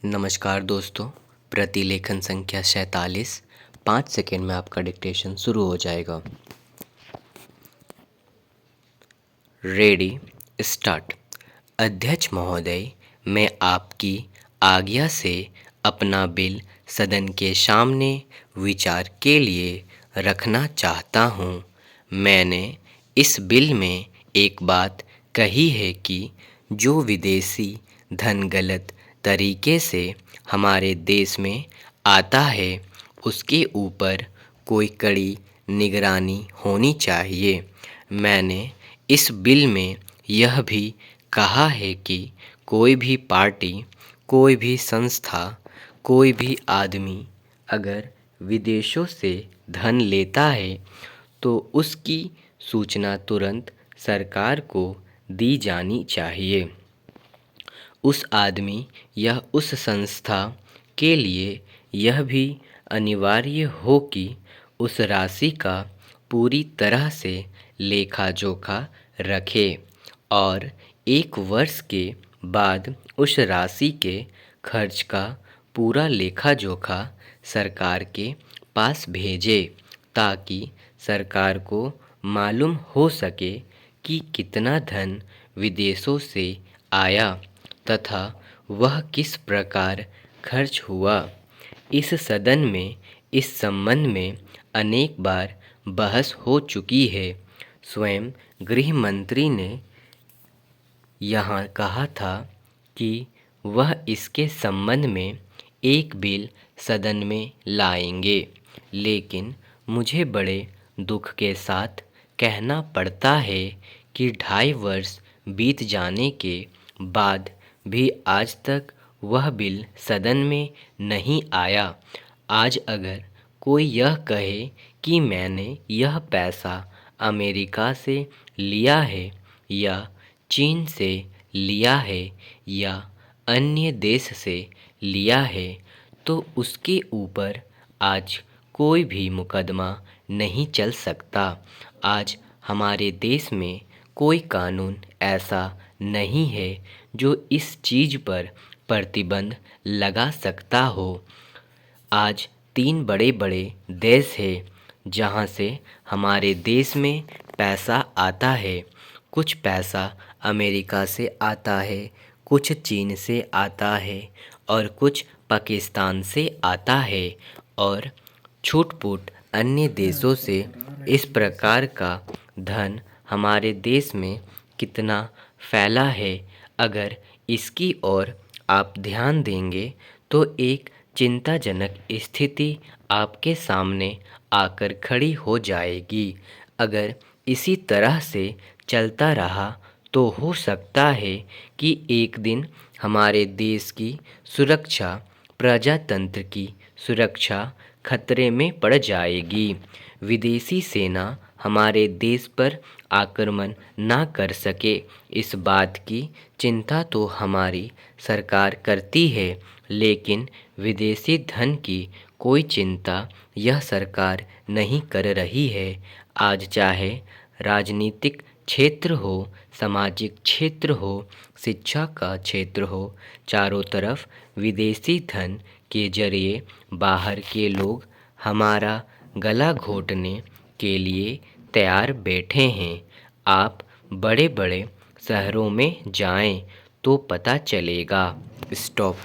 नमस्कार दोस्तों। प्रतिलेखन संख्या 47। 5 सेकेंड में आपका डिक्टेशन शुरू हो जाएगा। Ready, start. अध्यक्ष महोदय, मैं आपकी आज्ञा से अपना बिल सदन के सामने विचार के लिए रखना चाहता हूँ। मैंने इस बिल में एक बात कही है कि जो विदेशी धन गलत तरीके से हमारे देश में आता है उसके ऊपर कोई कड़ी निगरानी होनी चाहिए। मैंने इस बिल में यह भी कहा है कि कोई भी पार्टी, कोई भी संस्था, कोई भी आदमी अगर विदेशों से धन लेता है तो उसकी सूचना तुरंत सरकार को दी जानी चाहिए। उस आदमी या उस संस्था के लिए यह भी अनिवार्य हो कि उस राशि का पूरी तरह से लेखा जोखा रखे और 1 वर्ष के बाद उस राशि के खर्च का पूरा लेखा जोखा सरकार के पास भेजे, ताकि सरकार को मालूम हो सके कि कितना धन विदेशों से आया तथा वह किस प्रकार खर्च हुआ। इस सदन में इस संबंध में अनेक बार बहस हो चुकी है। स्वयं गृह मंत्री ने यहाँ कहा था कि वह इसके संबंध में एक बिल सदन में लाएंगे, लेकिन मुझे बड़े दुख के साथ कहना पड़ता है कि 2.5 वर्ष बीत जाने के बाद भी आज तक वह बिल सदन में नहीं आया। आज अगर कोई यह कहे कि मैंने यह पैसा अमेरिका से लिया है या चीन से लिया है या अन्य देश से लिया है तो उसके ऊपर आज कोई भी मुकदमा नहीं चल सकता। आज हमारे देश में कोई कानून ऐसा नहीं है जो इस चीज़ पर प्रतिबंध लगा सकता हो। आज 3 बड़े बड़े देश हैं जहाँ से हमारे देश में पैसा आता है। कुछ पैसा अमेरिका से आता है, कुछ चीन से आता है और कुछ पाकिस्तान से आता है और छूट-फूट अन्य देशों से। इस प्रकार का धन हमारे देश में कितना फैला है, अगर इसकी ओर आप ध्यान देंगे तो एक चिंताजनक स्थिति आपके सामने आकर खड़ी हो जाएगी। अगर इसी तरह से चलता रहा तो हो सकता है कि एक दिन हमारे देश की सुरक्षा, प्रजातंत्र की सुरक्षा खतरे में पड़ जाएगी। विदेशी सेना हमारे देश पर आक्रमण ना कर सके, इस बात की चिंता तो हमारी सरकार करती है, लेकिन विदेशी धन की कोई चिंता यह सरकार नहीं कर रही है। आज चाहे राजनीतिक क्षेत्र हो, सामाजिक क्षेत्र हो, शिक्षा का क्षेत्र हो, चारों तरफ विदेशी धन के जरिए बाहर के लोग हमारा गला घोटने के लिए तैयार बैठे हैं। आप बड़े बड़े शहरों में जाएं तो पता चलेगा। स्टॉप।